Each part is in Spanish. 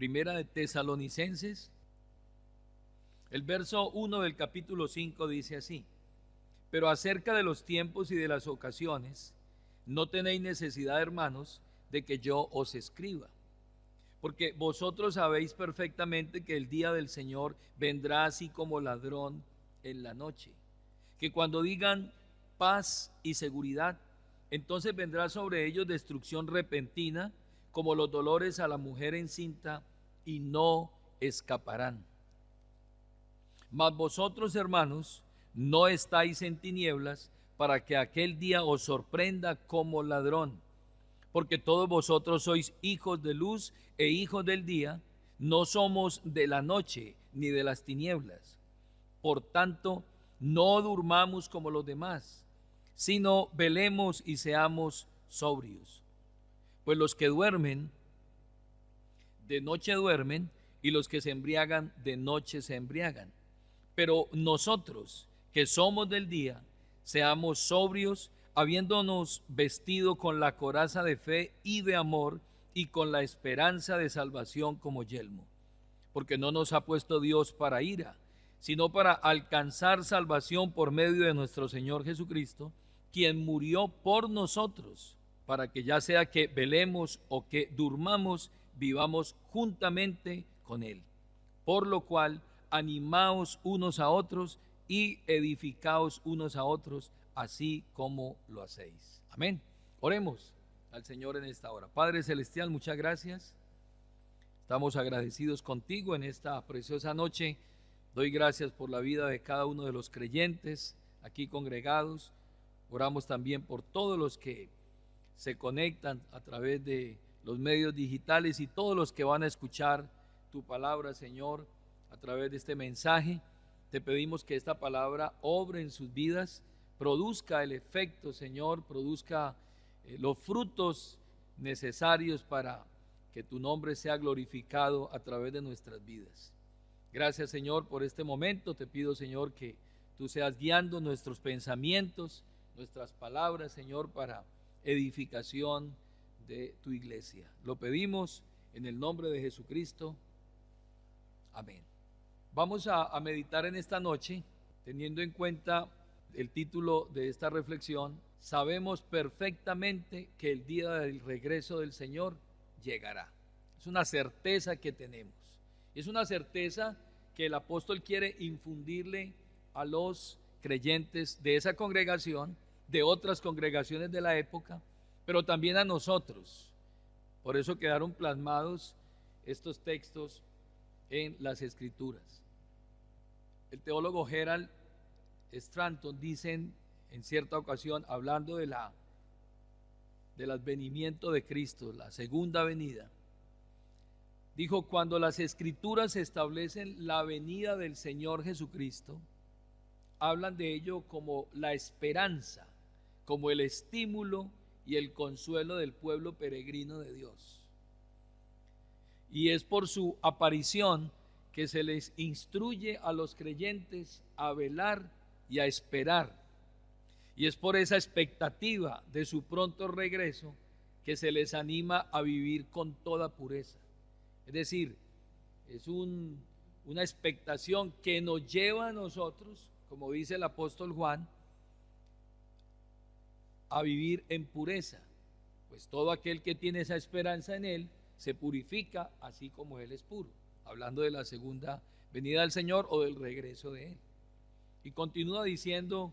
Primera de Tesalonicenses, el verso 1 del capítulo 5 dice así: pero acerca de los tiempos y de las ocasiones, no tenéis necesidad, hermanos, de que yo os escriba, porque vosotros sabéis perfectamente que el día del Señor vendrá así como ladrón en la noche, que cuando digan paz y seguridad, entonces vendrá sobre ellos destrucción repentina, como los dolores a la mujer encinta, y no escaparán. Mas vosotros, hermanos, no estáis en tinieblas, para que aquel día os sorprenda como ladrón, porque todos vosotros sois hijos de luz e hijos del día, no somos de la noche ni de las tinieblas. Por tanto, no durmamos como los demás, sino velemos y seamos sobrios. Pues los que duermen, de noche duermen, y los que se embriagan, de noche se embriagan. Pero nosotros, que somos del día, seamos sobrios, habiéndonos vestido con la coraza de fe y de amor, y con la esperanza de salvación como yelmo. Porque no nos ha puesto Dios para ira, sino para alcanzar salvación por medio de nuestro Señor Jesucristo, quien murió por nosotros, para que ya sea que velemos o que durmamos, vivamos juntamente con Él. Por lo cual, animaos unos a otros y edificaos unos a otros, así como lo hacéis. Amén. Oremos al Señor en esta hora. Padre Celestial, muchas gracias. Estamos agradecidos contigo en esta preciosa noche. Doy gracias por la vida de cada uno de los creyentes aquí congregados. Oramos también por todos los que se conectan a través de los medios digitales y todos los que van a escuchar tu palabra, Señor, a través de este mensaje. Te pedimos que esta palabra obre en sus vidas, produzca el efecto, Señor, produzca los frutos necesarios para que tu nombre sea glorificado a través de nuestras vidas. Gracias, Señor, por este momento. Te pido, Señor, que tú seas guiando nuestros pensamientos, nuestras palabras, Señor, para edificación de tu iglesia. Lo pedimos en el nombre de Jesucristo. Amén. Vamos a meditar en esta noche, teniendo en cuenta el título de esta reflexión: sabemos perfectamente que el día del regreso del Señor llegará. Es una certeza que tenemos. Es una certeza que el apóstol quiere infundirle a los creyentes de esa congregación, de otras congregaciones de la época, pero también a nosotros. Por eso quedaron plasmados estos textos en las Escrituras. El teólogo Gerald Stranton dice en cierta ocasión, hablando del advenimiento de Cristo, la segunda venida, dijo: cuando las Escrituras establecen la venida del Señor Jesucristo, hablan de ello como la esperanza, como el estímulo y el consuelo del pueblo peregrino de Dios. Y es por su aparición que se les instruye a los creyentes a velar y a esperar. Y es por esa expectativa de su pronto regreso que se les anima a vivir con toda pureza. Es decir, es una expectación que nos lleva a nosotros, como dice el apóstol Juan, a vivir en pureza. Pues todo aquel que tiene esa esperanza en Él se purifica así como Él es puro, hablando de la segunda venida del Señor o del regreso de Él. Y continúa diciendo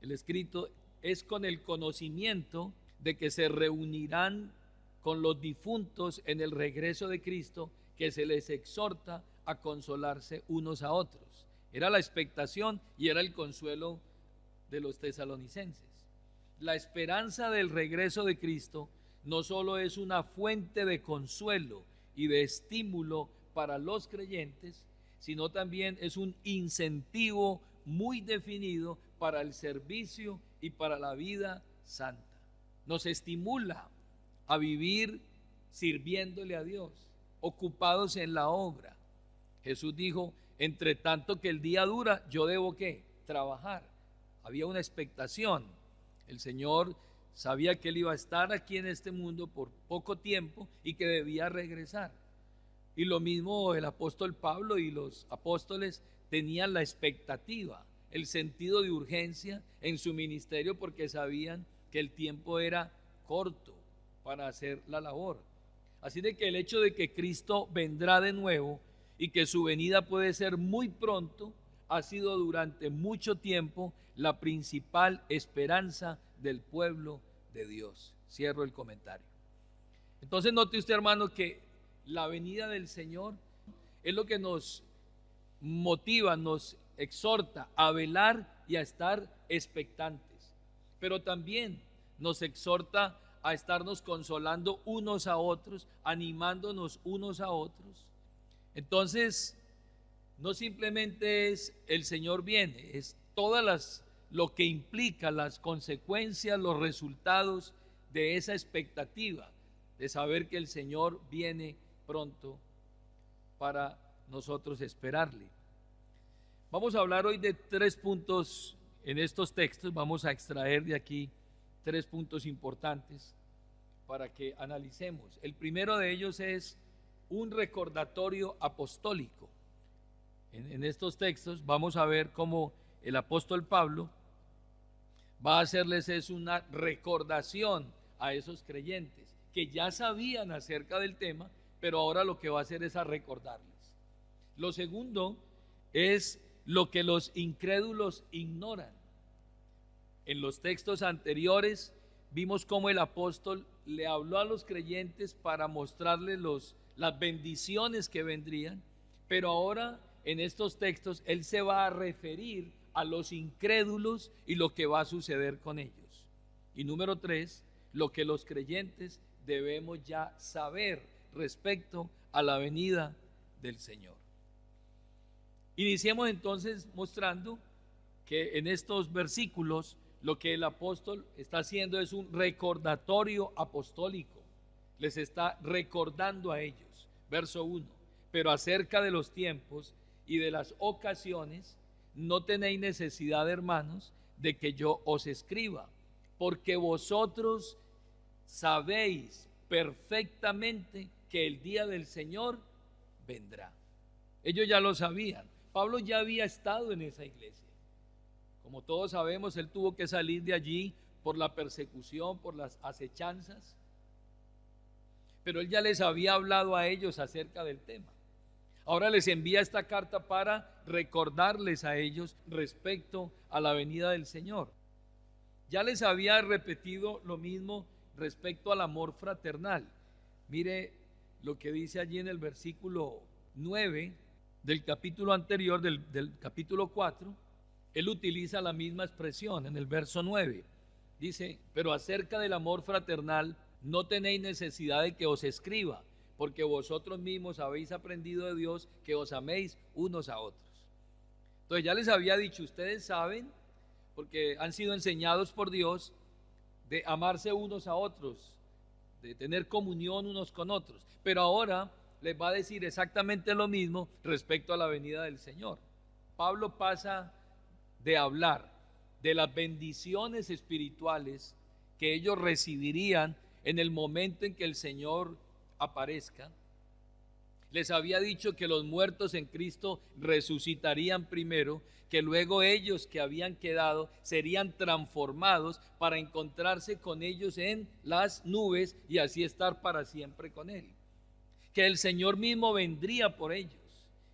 el escrito: es con el conocimiento de que se reunirán con los difuntos en el regreso de Cristo que se les exhorta a consolarse unos a otros. Era la expectación y era el consuelo de los tesalonicenses. La esperanza del regreso de Cristo no solo es una fuente de consuelo y de estímulo para los creyentes, sino también es un incentivo muy definido para el servicio y para la vida santa. Nos estimula a vivir sirviéndole a Dios, ocupados en la obra. Jesús dijo: entre tanto que el día dura, yo debo ¿qué? Trabajar. Había una expectación. El Señor sabía que él iba a estar aquí en este mundo por poco tiempo y que debía regresar. Y lo mismo el apóstol Pablo y los apóstoles tenían la expectativa, el sentido de urgencia en su ministerio, porque sabían que el tiempo era corto para hacer la labor. Así de que el hecho de que Cristo vendrá de nuevo y que su venida puede ser muy pronto, ha sido durante mucho tiempo la principal esperanza del pueblo de Dios. Cierro el comentario. Entonces note usted, hermano, que la venida del Señor es lo que nos motiva, nos exhorta a velar y a estar expectantes, pero también nos exhorta a estarnos consolando unos a otros, animándonos unos a otros. Entonces, no simplemente es el Señor viene, es lo que implica las consecuencias, los resultados de esa expectativa, de saber que el Señor viene pronto para nosotros esperarle. Vamos a hablar hoy de 3 puntos en estos textos. Vamos a extraer de aquí 3 puntos importantes para que analicemos. El primero de ellos es un recordatorio apostólico. En estos textos vamos a ver cómo el apóstol Pablo va a hacerles una recordación a esos creyentes que ya sabían acerca del tema, pero ahora lo que va a hacer es a recordarles. Lo segundo es lo que los incrédulos ignoran. En los textos anteriores vimos cómo el apóstol le habló a los creyentes para mostrarles las bendiciones que vendrían, pero ahora en estos textos él se va a referir a los incrédulos y lo que va a suceder con ellos. Y número 3, lo que los creyentes debemos ya saber respecto a la venida del Señor. Iniciemos entonces mostrando que en estos versículos lo que el apóstol está haciendo es un recordatorio apostólico. Les está recordando a ellos. Verso 1. Pero acerca de los tiempos y de las ocasiones, no tenéis necesidad, hermanos, de que yo os escriba, porque vosotros sabéis perfectamente que el día del Señor vendrá. Ellos ya lo sabían. Pablo ya había estado en esa iglesia. Como todos sabemos, él tuvo que salir de allí por la persecución, por las acechanzas. Pero él ya les había hablado a ellos acerca del tema. Ahora les envía esta carta para recordarles a ellos respecto a la venida del Señor. Ya les había repetido lo mismo respecto al amor fraternal. Mire lo que dice allí en el versículo 9 del capítulo anterior, del capítulo 4. Él utiliza la misma expresión en el verso 9. Dice, pero acerca del amor fraternal no tenéis necesidad de que os escriba, porque vosotros mismos habéis aprendido de Dios que os améis unos a otros. Entonces ya les había dicho, ustedes saben, porque han sido enseñados por Dios, de amarse unos a otros, de tener comunión unos con otros. Pero ahora les va a decir exactamente lo mismo respecto a la venida del Señor. Pablo pasa de hablar de las bendiciones espirituales que ellos recibirían en el momento en que el Señor aparezca. Les había dicho que los muertos en Cristo resucitarían primero, que luego ellos que habían quedado serían transformados para encontrarse con ellos en las nubes y así estar para siempre con Él. Que el Señor mismo vendría por ellos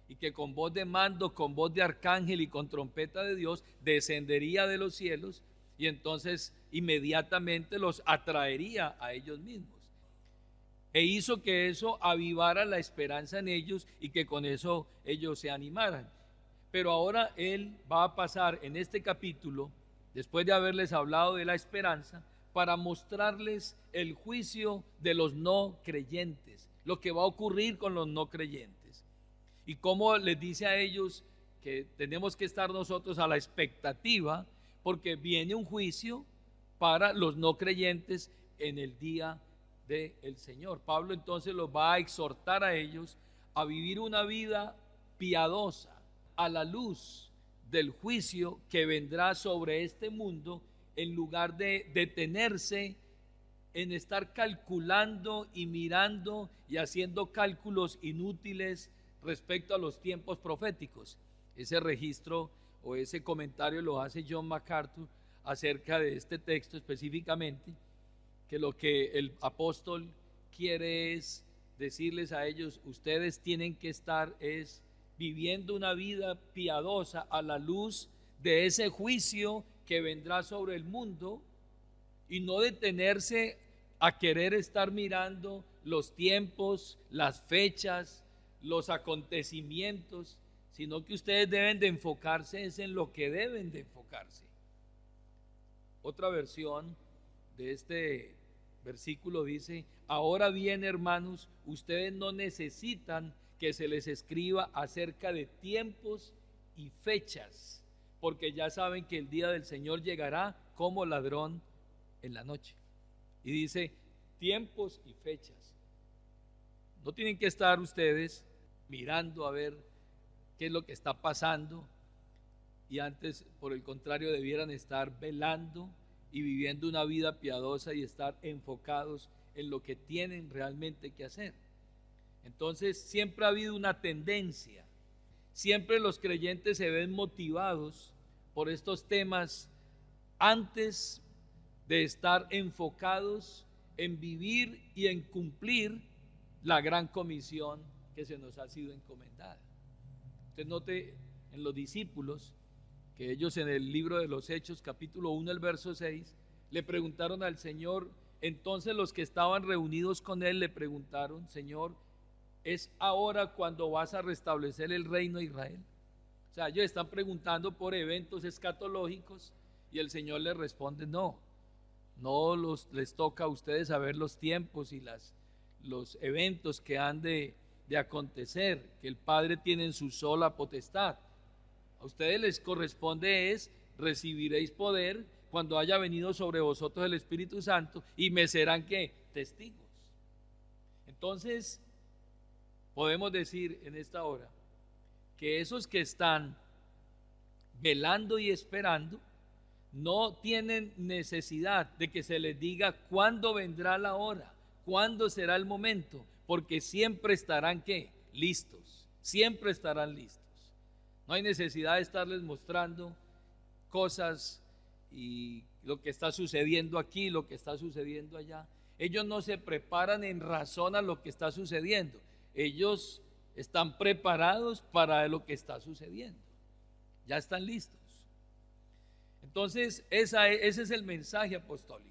y que con voz de mando, con voz de arcángel y con trompeta de Dios descendería de los cielos y entonces inmediatamente los atraería a ellos mismos. E hizo que eso avivara la esperanza en ellos y que con eso ellos se animaran. Pero ahora él va a pasar en este capítulo, después de haberles hablado de la esperanza, para mostrarles el juicio de los no creyentes, lo que va a ocurrir con los no creyentes. Y cómo les dice a ellos que tenemos que estar nosotros a la expectativa, porque viene un juicio para los no creyentes en el día del Señor. Pablo entonces los va a exhortar a ellos a vivir una vida piadosa a la luz del juicio que vendrá sobre este mundo, en lugar de detenerse en estar calculando y mirando y haciendo cálculos inútiles respecto a los tiempos proféticos. Ese registro o ese comentario lo hace John MacArthur acerca de este texto específicamente, que lo que el apóstol quiere es decirles a ellos: ustedes tienen que estar viviendo una vida piadosa a la luz de ese juicio que vendrá sobre el mundo, y no detenerse a querer estar mirando los tiempos, las fechas, los acontecimientos, sino que ustedes deben de enfocarse en lo que deben de enfocarse. Otra versión de este versículo dice: ahora bien, hermanos, ustedes no necesitan que se les escriba acerca de tiempos y fechas, porque ya saben que el día del Señor llegará como ladrón en la noche. Y dice tiempos y fechas. No tienen que estar ustedes mirando a ver qué es lo que está pasando, y antes, por el contrario, debieran estar velando y viviendo una vida piadosa y estar enfocados en lo que tienen realmente que hacer. Entonces, siempre ha habido una tendencia, siempre los creyentes se ven motivados por estos temas antes de estar enfocados en vivir y en cumplir la gran comisión que se nos ha sido encomendada. Usted note en los discípulos que ellos, en el libro de los Hechos, capítulo 1, el verso 6, le preguntaron al Señor. Entonces los que estaban reunidos con él le preguntaron: Señor, ¿es ahora cuando vas a restablecer el reino de Israel? O sea, ellos están preguntando por eventos escatológicos, y el Señor les responde: no les toca a ustedes saber los tiempos y los eventos que han de acontecer, que el Padre tiene en su sola potestad. A ustedes les corresponde recibiréis poder cuando haya venido sobre vosotros el Espíritu Santo, y me serán ¿qué? Testigos. Entonces, podemos decir en esta hora que esos que están velando y esperando no tienen necesidad de que se les diga cuándo vendrá la hora, cuándo será el momento, porque siempre estarán ¿qué? Listos, siempre estarán listos. No hay necesidad de estarles mostrando cosas y lo que está sucediendo aquí, lo que está sucediendo allá. Ellos no se preparan en razón a lo que está sucediendo. Ellos están preparados para lo que está sucediendo. Ya están listos. Entonces, ese es el mensaje apostólico.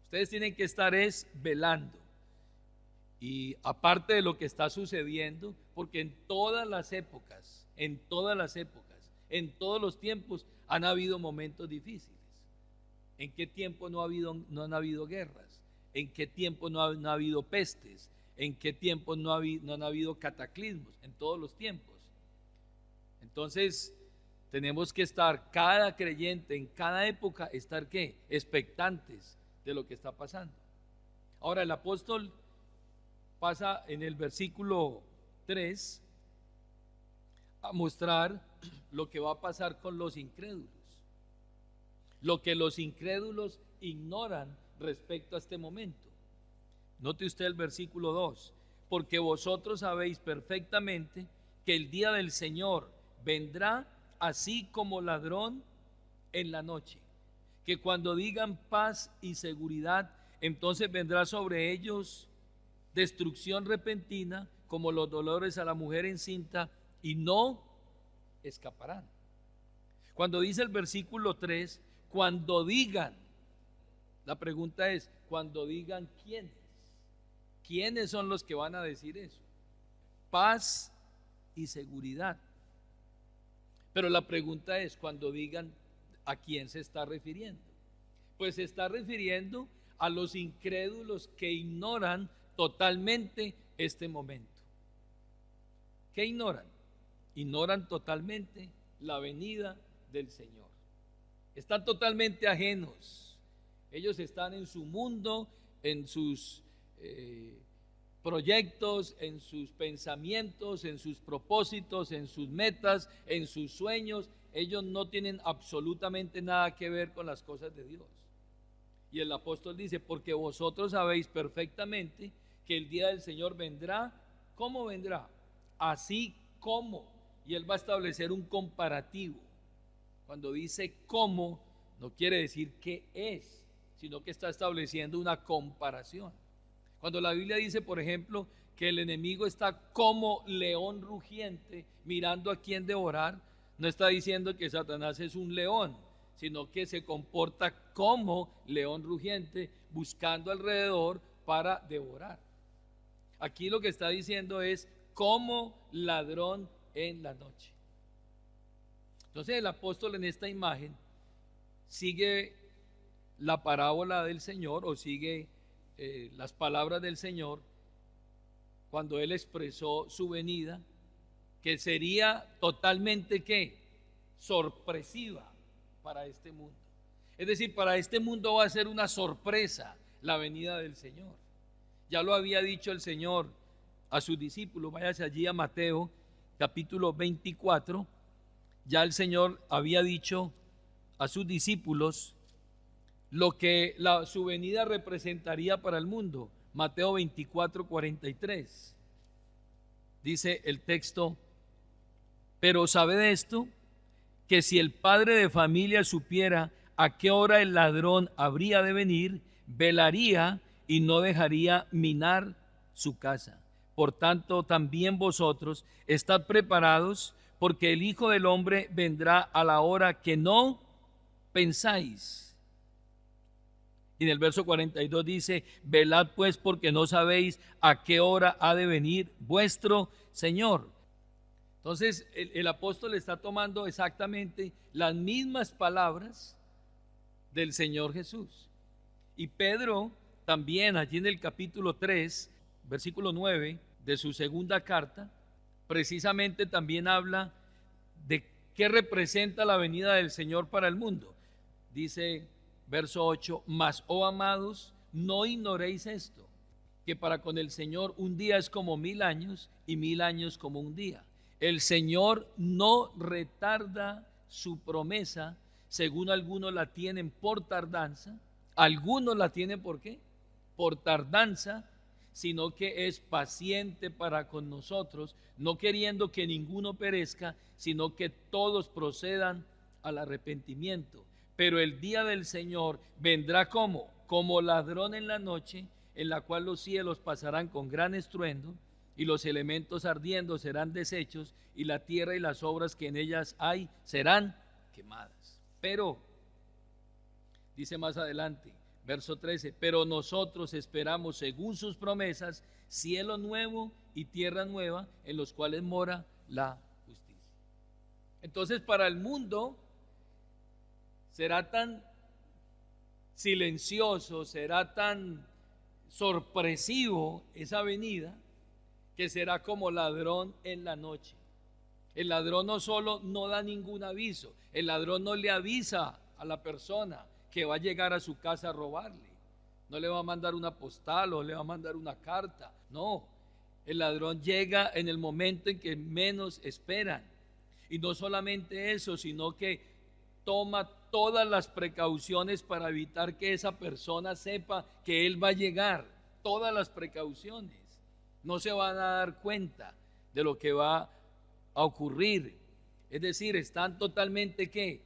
Ustedes tienen que estar velando. Y aparte de lo que está sucediendo, porque en todas las épocas, en todos los tiempos han habido momentos difíciles. ¿En qué tiempo no han habido guerras? ¿En qué tiempo no ha habido pestes? ¿En qué tiempo no han habido cataclismos? En todos los tiempos. Entonces, tenemos que estar, cada creyente en cada época, estar ¿qué? Expectantes de lo que está pasando. Ahora, el apóstol pasa en el versículo 3 a mostrar lo que va a pasar con los incrédulos, lo que los incrédulos ignoran respecto a este momento. Note usted el versículo 2: porque vosotros sabéis perfectamente que el día del Señor vendrá así como ladrón en la noche, que cuando digan paz y seguridad, entonces vendrá sobre ellos destrucción repentina, como los dolores a la mujer encinta, y no escaparán. Cuando dice el versículo 3, cuando digan, la pregunta es, cuando digan ¿quiénes son los que van a decir eso? Paz y seguridad. Pero la pregunta es, cuando digan, ¿a quién se está refiriendo? Pues se está refiriendo a los incrédulos que ignoran totalmente este momento. ¿Qué ignoran? Ignoran totalmente la venida del Señor. Están totalmente ajenos. Ellos están en su mundo, en sus proyectos, en sus pensamientos, en sus propósitos, en sus metas, en sus sueños. Ellos no tienen absolutamente nada que ver con las cosas de Dios. Y el apóstol dice, porque vosotros sabéis perfectamente que el día del Señor vendrá. ¿Cómo vendrá? Así como. Y él va a establecer un comparativo. Cuando dice cómo, no quiere decir qué es, sino que está estableciendo una comparación. Cuando la Biblia dice, por ejemplo, que el enemigo está como león rugiente mirando a quién devorar, no está diciendo que Satanás es un león, sino que se comporta como león rugiente buscando alrededor para devorar. Aquí lo que está diciendo es como ladrón en la noche. Entonces el apóstol en esta imagen sigue la parábola del Señor, o sigue las palabras del Señor cuando él expresó su venida, que sería totalmente ¿qué? Sorpresiva para este mundo. Es decir, para este mundo va a ser una sorpresa la venida del Señor. Ya lo había dicho el Señor a sus discípulos. Váyase allí a Mateo capítulo 24. Ya el Señor había dicho a sus discípulos lo que su venida representaría para el mundo. Mateo 24, 43. Dice el texto: pero sabed esto, que si el padre de familia supiera a qué hora el ladrón habría de venir, velaría y no dejaría minar su casa. Por tanto, también vosotros estad preparados, porque el Hijo del Hombre vendrá a la hora que no pensáis. Y en el verso 42 dice: velad pues, porque no sabéis a qué hora ha de venir vuestro Señor. Entonces el apóstol está tomando exactamente las mismas palabras del Señor Jesús. Y Pedro también, allí en el capítulo 3, versículo 9 de su segunda carta, precisamente también habla de qué representa la venida del Señor para el mundo. Dice verso 8: mas, oh amados, no ignoréis esto, que para con el Señor un día es como 1000 años, y 1000 años como un día. El Señor no retarda su promesa, según algunos la tienen por tardanza. Algunos la tienen ¿por qué? Por tardanza, sino que es paciente para con nosotros, no queriendo que ninguno perezca, sino que todos procedan al arrepentimiento. Pero el día del Señor vendrá como ladrón en la noche, en la cual los cielos pasarán con gran estruendo, y los elementos ardiendo serán deshechos, y la tierra y las obras que en ellas hay serán quemadas. Pero, dice más adelante, verso 13: pero nosotros esperamos, según sus promesas, cielo nuevo y tierra nueva, en los cuales mora la justicia. Entonces, para el mundo será tan silencioso, será tan sorpresivo esa venida, que será como ladrón en la noche. El ladrón no solo no da ningún aviso, el ladrón no le avisa a la persona que va a llegar a su casa a robarle. No le va a mandar una postal o le va a mandar una carta. No, el ladrón llega en el momento en que menos esperan. Y no solamente eso, sino que toma todas las precauciones para evitar que esa persona sepa que él va a llegar. Todas las precauciones. No se van a dar cuenta de lo que va a ocurrir. Es decir, están totalmente ¿qué?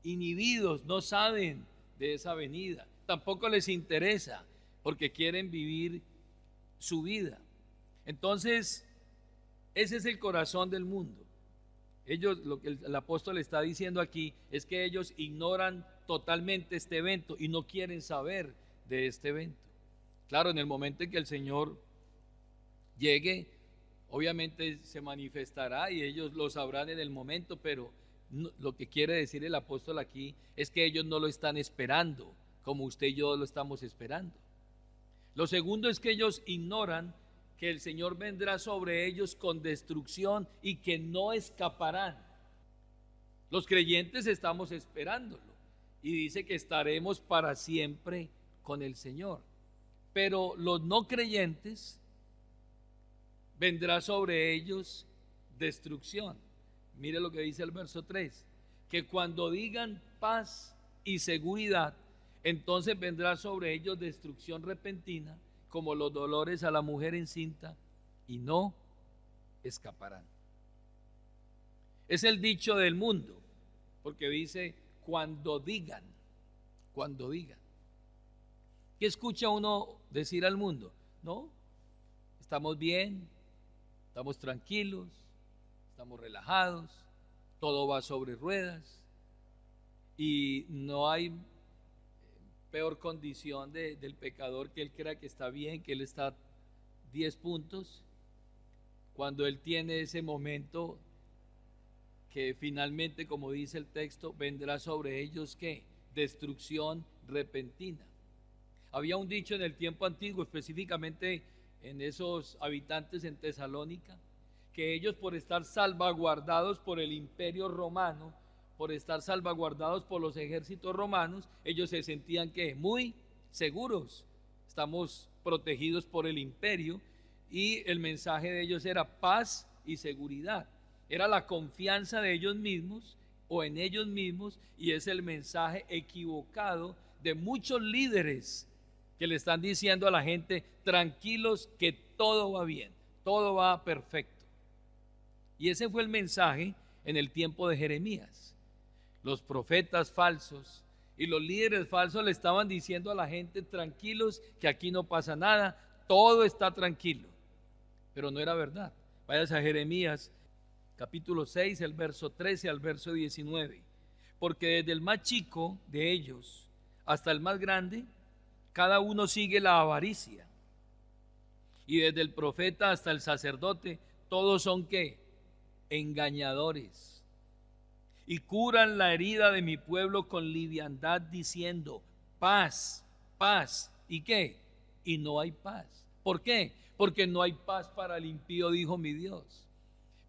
Inhibidos, no saben de esa venida. Tampoco les interesa, porque quieren vivir su vida. Entonces, ese es el corazón del mundo. Ellos, lo que el apóstol está diciendo aquí es que ellos ignoran totalmente este evento y no quieren saber de este evento. Claro, en el momento en que el Señor llegue, obviamente se manifestará y ellos lo sabrán en el momento, pero no, lo que quiere decir el apóstol aquí es que ellos no lo están esperando como usted y yo lo estamos esperando. Lo segundo es que ellos ignoran que el Señor vendrá sobre ellos con destrucción y que no escaparán. Los creyentes estamos esperándolo y dice que estaremos para siempre con el Señor. Pero los no creyentes, vendrá sobre ellos destrucción. Mire lo que dice el verso 3: que cuando digan paz y seguridad, entonces vendrá sobre ellos destrucción repentina, como los dolores a la mujer encinta, y no escaparán. Es el dicho del mundo, porque dice cuando digan, cuando digan. ¿Qué escucha uno decir al mundo? No, estamos bien, estamos tranquilos, estamos relajados, todo va sobre ruedas y no hay peor condición del pecador que él crea que está bien, que él está 10 puntos, cuando él tiene ese momento que finalmente, como dice el texto, vendrá sobre ellos ¿qué? Destrucción repentina. Había un dicho en el tiempo antiguo, específicamente en esos habitantes en Tesalónica, que ellos por estar salvaguardados por el imperio romano, por estar salvaguardados por los ejércitos romanos, ellos se sentían que muy seguros, estamos protegidos por el imperio, y el mensaje de ellos era paz y seguridad, era la confianza de ellos mismos o en ellos mismos, y es el mensaje equivocado de muchos líderes que le están diciendo a la gente, tranquilos que todo va bien, todo va perfecto. Y ese fue el mensaje en el tiempo de Jeremías. Los profetas falsos y los líderes falsos le estaban diciendo a la gente, tranquilos que aquí no pasa nada, todo está tranquilo. Pero no era verdad. Vayas a Jeremías capítulo 6, el verso 13 al verso 19. Porque desde el más chico de ellos hasta el más grande, cada uno sigue la avaricia. Y desde el profeta hasta el sacerdote, todos son ¿qué? Engañadores. Y curan la herida de mi pueblo con liviandad, diciendo, paz, paz. ¿Y qué? Y no hay paz. ¿Por qué? Porque no hay paz para el impío, dijo mi Dios.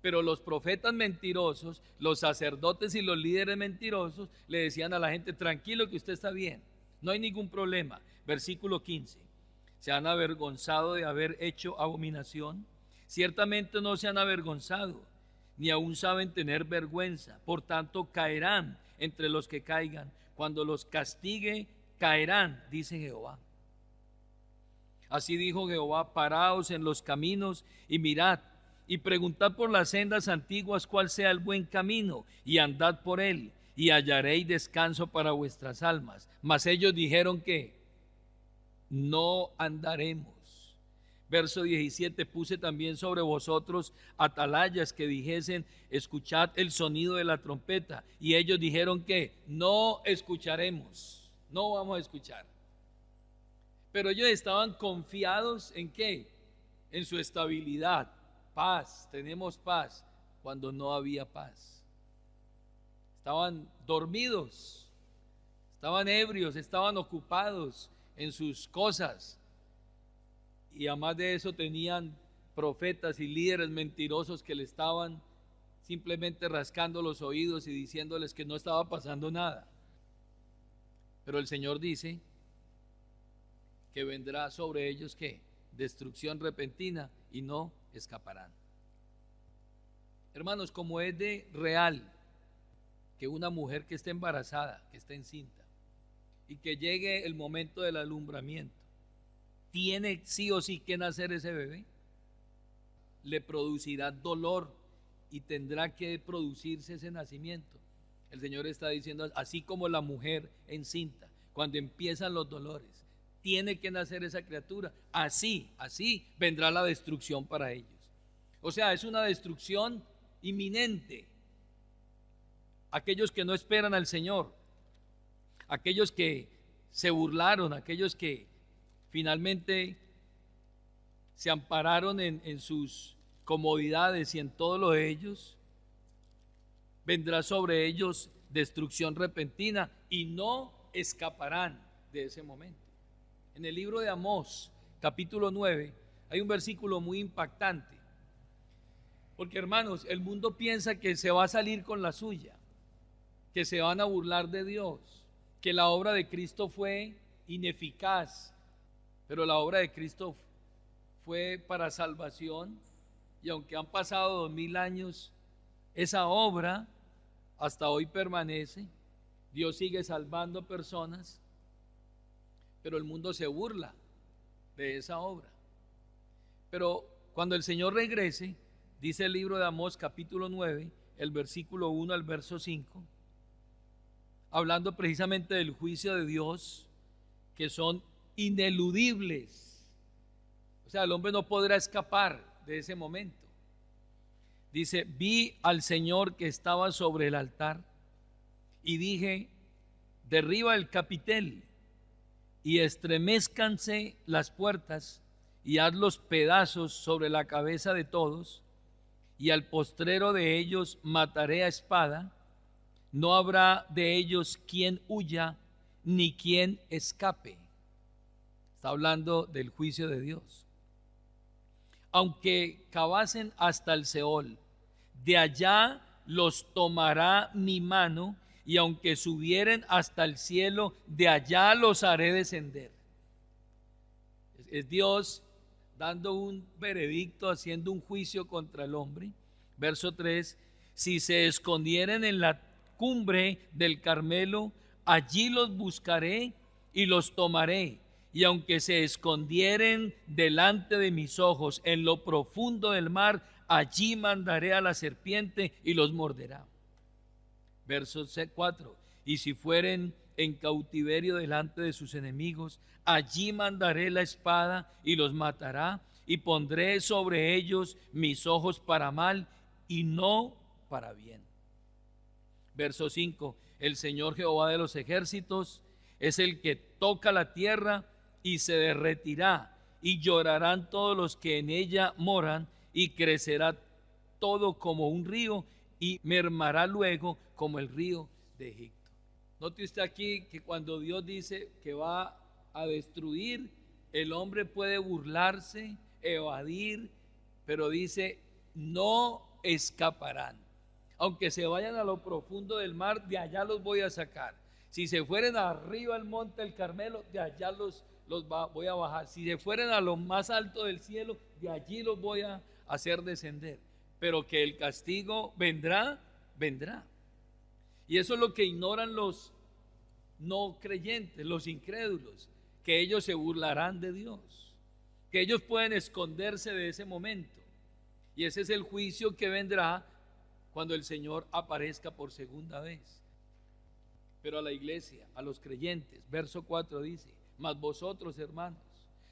Pero los profetas mentirosos, los sacerdotes y los líderes mentirosos le decían a la gente, tranquilo que usted está bien, no hay ningún problema. Versículo 15, se han avergonzado de haber hecho abominación, ciertamente no se han avergonzado, ni aún saben tener vergüenza, por tanto caerán entre los que caigan, cuando los castigue caerán, dice Jehová. Así dijo Jehová, paraos en los caminos y mirad, y preguntad por las sendas antiguas cuál sea el buen camino, y andad por él, y hallaréis descanso para vuestras almas. Mas ellos dijeron que no andaremos. Verso 17, puse también sobre vosotros atalayas que dijesen, escuchad el sonido de la trompeta. Y ellos dijeron que no escucharemos, no vamos a escuchar. Pero ellos estaban confiados en ¿qué? En su estabilidad. Paz, tenemos paz, cuando no había paz. Estaban dormidos, estaban ebrios, estaban ocupados en sus cosas. Y además de eso tenían profetas y líderes mentirosos que le estaban simplemente rascando los oídos y diciéndoles que no estaba pasando nada. Pero el Señor dice que vendrá sobre ellos ¿qué? Destrucción repentina y no escaparán. Hermanos, como es de real que una mujer que esté embarazada, que esté encinta y que llegue el momento del alumbramiento, tiene sí o sí que nacer ese bebé, le producirá dolor y tendrá que producirse ese nacimiento. El Señor está diciendo, así como la mujer encinta, cuando empiezan los dolores, tiene que nacer esa criatura, así vendrá la destrucción para ellos. O sea, es una destrucción inminente. Aquellos que no esperan al Señor, aquellos que se burlaron, aquellos que finalmente se ampararon en sus comodidades y en todo lo de ellos, vendrá sobre ellos destrucción repentina y no escaparán de ese momento. En el libro de Amós, capítulo 9, hay un versículo muy impactante, porque hermanos, el mundo piensa que se va a salir con la suya, que se van a burlar de Dios, que la obra de Cristo fue ineficaz, pero la obra de Cristo fue para salvación, y aunque han pasado 2000 años, esa obra hasta hoy permanece. Dios sigue salvando personas, pero el mundo se burla de esa obra. Pero cuando el Señor regrese, dice el libro de Amós capítulo 9, el versículo 1 al verso 5, hablando precisamente del juicio de Dios, que son ineludibles. O sea, el hombre no podrá escapar de ese momento. Dice, vi al Señor que estaba sobre el altar y dije, derriba el capitel y estremézcanse las puertas y haz los pedazos sobre la cabeza de todos, y al postrero de ellos mataré a espada. No habrá de ellos quien huya ni quien escape. Está hablando del juicio de Dios. Aunque cavasen hasta el Seol, de allá los tomará mi mano, y aunque subieren hasta el cielo, de allá los haré descender. Es Dios dando un veredicto, haciendo un juicio contra el hombre. Verso 3, si se escondieren en la cumbre del Carmelo, allí los buscaré y los tomaré. Y aunque se escondieren delante de mis ojos en lo profundo del mar, allí mandaré a la serpiente y los morderá. Verso 4, y si fueren en cautiverio delante de sus enemigos, allí mandaré la espada y los matará, y pondré sobre ellos mis ojos para mal y no para bien. Verso 5, el Señor Jehová de los ejércitos es el que toca la tierra y se derretirá, y llorarán todos los que en ella moran, y crecerá todo como un río, y mermará luego como el río de Egipto. Note usted aquí que cuando Dios dice que va a destruir, el hombre puede burlarse, evadir, pero dice, no escaparán. Aunque se vayan a lo profundo del mar, de allá los voy a sacar. Si se fueren arriba al monte del Carmelo, de allá los voy a bajar. Si se fueren a lo más alto del cielo, de allí los voy a hacer descender. Pero que el castigo vendrá, vendrá. Y eso es lo que ignoran los no creyentes, los incrédulos, que ellos se burlarán de Dios, que ellos pueden esconderse de ese momento. Y ese es el juicio que vendrá cuando el Señor aparezca por segunda vez. Pero a la iglesia, a los creyentes, verso 4 dice, mas vosotros, hermanos,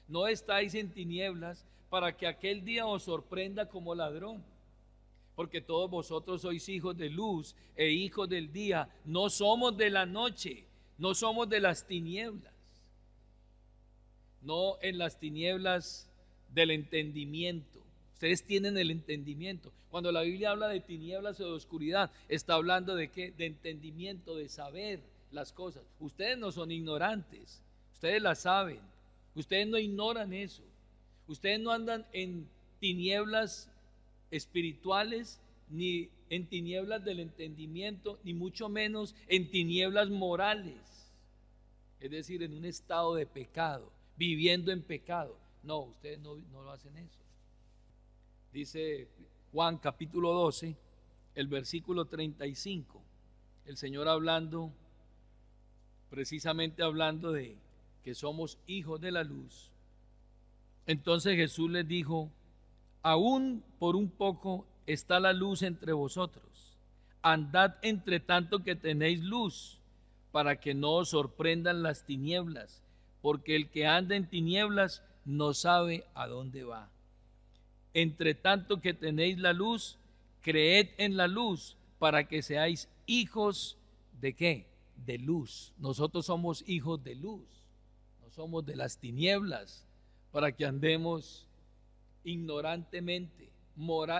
no estáis en tinieblas para que aquel día os sorprenda como ladrón. Porque todos vosotros sois hijos de luz e hijos del día. No somos de la noche, no somos de las tinieblas. No en las tinieblas del entendimiento. Ustedes tienen el entendimiento. Cuando la Biblia habla de tinieblas o de oscuridad, está hablando de qué? De entendimiento, de saber las cosas. Ustedes no son ignorantes, ustedes las saben. Ustedes no ignoran eso. Ustedes no andan en tinieblas espirituales, ni en tinieblas del entendimiento, ni mucho menos en tinieblas morales, es decir, en un estado de pecado, viviendo en pecado. No, ustedes no lo hacen eso. Dice Juan capítulo 12, el versículo 35, el Señor hablando, precisamente hablando de que somos hijos de la luz. Entonces Jesús les dijo, aún por un poco está la luz entre vosotros. Andad entre tanto que tenéis luz, para que no os sorprendan las tinieblas, porque el que anda en tinieblas no sabe a dónde va. Entre tanto que tenéis la luz, creed en la luz, para que seáis hijos de ¿qué? De luz. Nosotros somos hijos de luz, no somos de las tinieblas, para que andemos ignorantemente,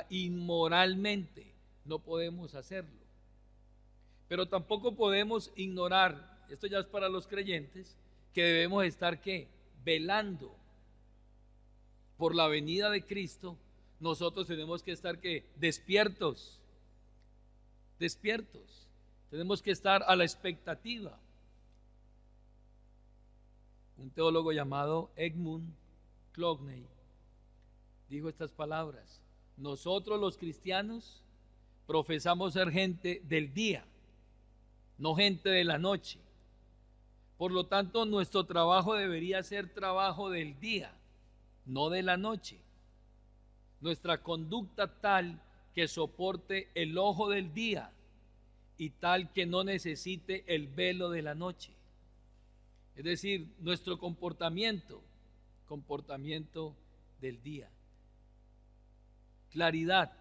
inmoralmente. No podemos hacerlo. Pero tampoco podemos ignorar, esto ya es para los creyentes, que debemos estar ¿qué? Velando por la venida de Cristo. Nosotros tenemos que estar ¿qué? Despiertos. Tenemos que estar a la expectativa. Un teólogo llamado Edmund Clogney dijo estas palabras: nosotros los cristianos profesamos ser gente del día, no gente de la noche, Por lo tanto, nuestro trabajo debería ser trabajo del día, no de la noche. Nuestra conducta tal que soporte el ojo del día y tal que no necesite el velo de la noche. Es decir, nuestro comportamiento del día. Claridad.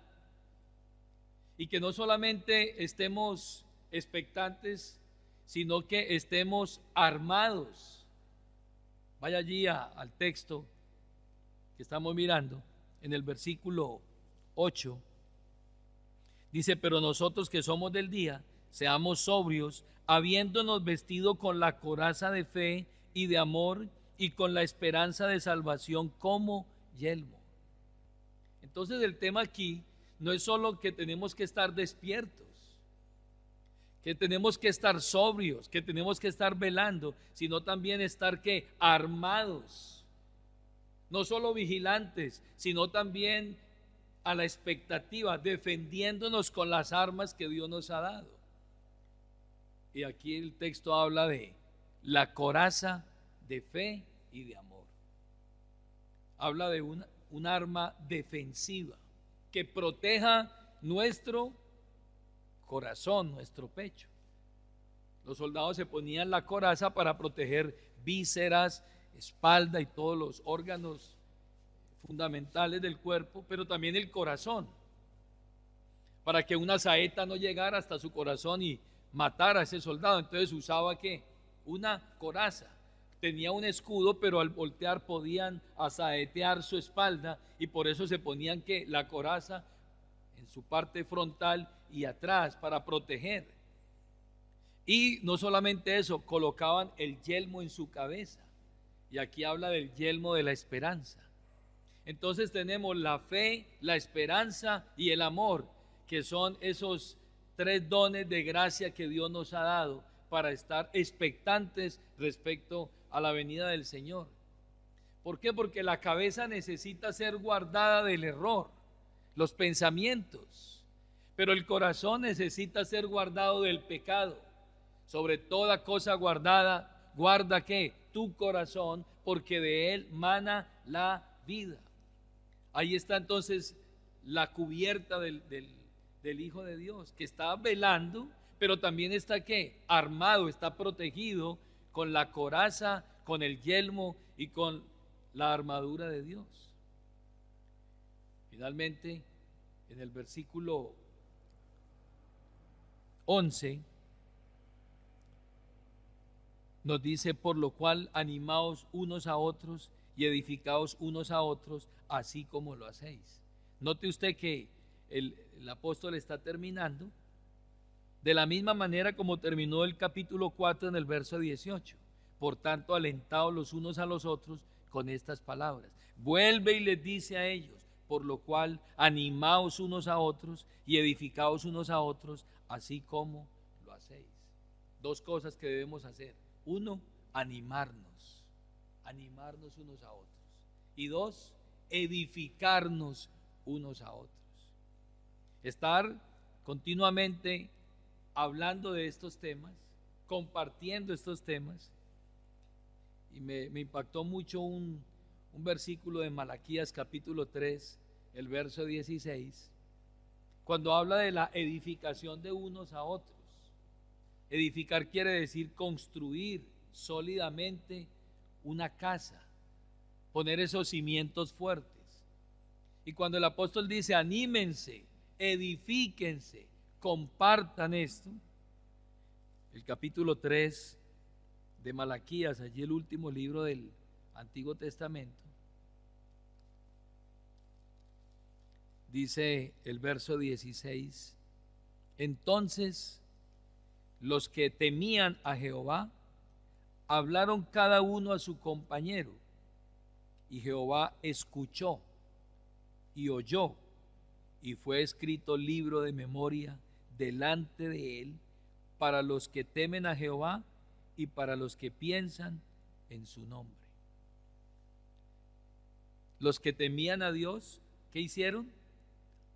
Y que no solamente estemos expectantes, sino que estemos armados. Vaya allí al texto que estamos mirando, en el versículo 8. Dice, pero nosotros que somos del día, seamos sobrios, habiéndonos vestido con la coraza de fe y de amor y con la esperanza de salvación como yelmo. Entonces el tema aquí no es solo que tenemos que estar despiertos, que tenemos que estar sobrios, que tenemos que estar velando, sino también estar ¿qué? Armados, no solo vigilantes, sino también a la expectativa, defendiéndonos con las armas que Dios nos ha dado. Y aquí el texto habla de la coraza de fe y de amor. Habla de un arma defensiva que proteja nuestro corazón, nuestro pecho. Los soldados se ponían la coraza para proteger vísceras, espalda y todos los órganos fundamentales del cuerpo, pero también el corazón, para que una saeta no llegara hasta su corazón y matara a ese soldado. Entonces usaba ¿qué? Una coraza. Tenía un escudo, pero al voltear podían asaetear su espalda y por eso se ponían ¿qué? La coraza en su parte frontal y atrás para proteger. Y no solamente eso, colocaban el yelmo en su cabeza. Y aquí habla del yelmo de la esperanza. Entonces tenemos la fe, la esperanza y el amor, que son esos tres dones de gracia que Dios nos ha dado para estar expectantes respecto a la venida del Señor. ¿Por qué? Porque la cabeza necesita ser guardada del error, los pensamientos, pero el corazón necesita ser guardado del pecado. Sobre toda cosa guardada, guarda ¿qué? Tu corazón, porque de él mana la vida. Ahí está entonces la cubierta del Hijo de Dios, que está velando, pero también está ¿qué? Armado, está protegido con la coraza, con el yelmo y con la armadura de Dios. Finalmente, en el versículo 11, nos dice, por lo cual animaos unos a otros y edificaos unos a otros, así como lo hacéis. Note usted que el apóstol está terminando de la misma manera como terminó el capítulo 4 en el verso 18. Por tanto, alentaos los unos a los otros con estas palabras. Vuelve y les dice a ellos, por lo cual animaos unos a otros y edificaos unos a otros, así como lo hacéis. Dos cosas que debemos hacer. Uno, animarnos unos a otros. Y dos, edificarnos unos a otros. Estar continuamente hablando de estos temas, compartiendo estos temas. Y me impactó mucho un versículo de Malaquías capítulo 3, el verso 16, cuando habla de la edificación de unos a otros. Edificar quiere decir construir sólidamente una casa, poner esos cimientos fuertes. Y cuando el apóstol dice anímense, edifíquense, compartan esto, el capítulo 3 de Malaquías, allí el último libro del Antiguo Testamento, dice el verso 16, entonces los que temían a Jehová hablaron cada uno a su compañero, y Jehová escuchó y oyó, y fue escrito libro de memoria delante de él para los que temen a Jehová y para los que piensan en su nombre. Los que temían a Dios, ¿qué hicieron?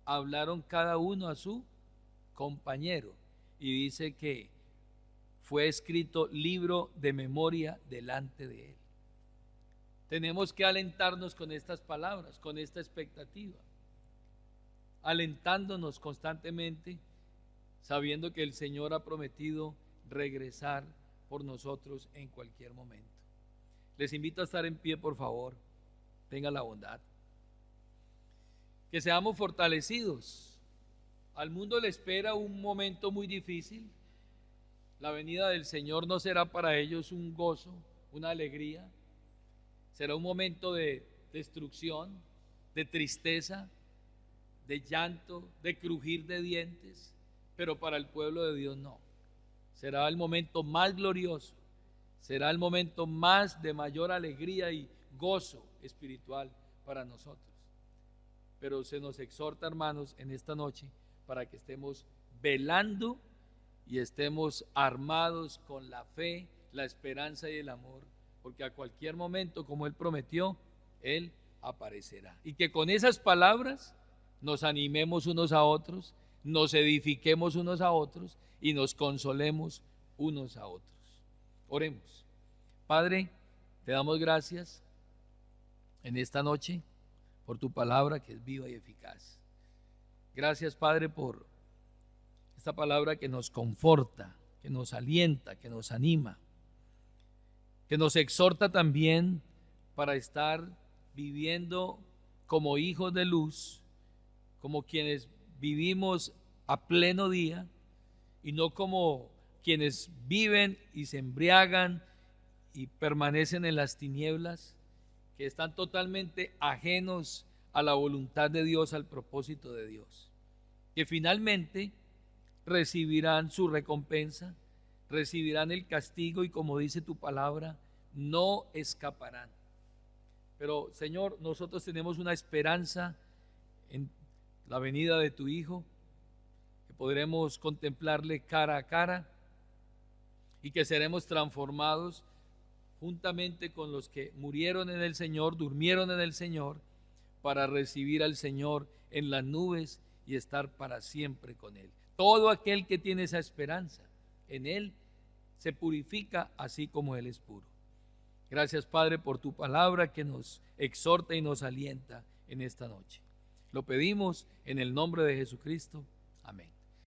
Hablaron cada uno a su compañero. Y dice que fue escrito libro de memoria delante de Él. Tenemos que alentarnos con estas palabras, con esta expectativa, alentándonos constantemente, sabiendo que el Señor ha prometido regresar por nosotros en cualquier momento. Les invito a estar en pie, por favor. Tenga la bondad. Que seamos fortalecidos. Al mundo le espera un momento muy difícil. La venida del Señor no será para ellos un gozo, una alegría. Será un momento de destrucción, de tristeza, de llanto, de crujir de dientes, pero para el pueblo de Dios no. Será el momento más glorioso, será el momento más de mayor alegría y gozo espiritual para nosotros. Pero se nos exhorta, hermanos, en esta noche para que estemos velando y estemos armados con la fe, la esperanza y el amor, porque a cualquier momento, como Él prometió, Él aparecerá. Y que con esas palabras nos animemos unos a otros, nos edifiquemos unos a otros y nos consolemos unos a otros. Oremos. Padre, te damos gracias en esta noche por tu palabra que es viva y eficaz. Gracias, Padre, por esta palabra que nos conforta, que nos alienta, que nos anima, que nos exhorta también para estar viviendo como hijos de luz, como quienes vivimos a pleno día y no como quienes viven y se embriagan y permanecen en las tinieblas, que están totalmente ajenos a la voluntad de Dios, al propósito de Dios, que finalmente recibirán su recompensa, recibirán el castigo y, como dice tu palabra, no escaparán. Pero, Señor, nosotros tenemos una esperanza en la venida de tu Hijo, que podremos contemplarle cara a cara y que seremos transformados juntamente con los que murieron en el Señor, durmieron en el Señor, para recibir al Señor en las nubes y estar para siempre con Él. Todo aquel que tiene esa esperanza en Él se purifica así como Él es puro. Gracias, Padre, por tu palabra que nos exhorta y nos alienta en esta noche. Lo pedimos en el nombre de Jesucristo. Amén.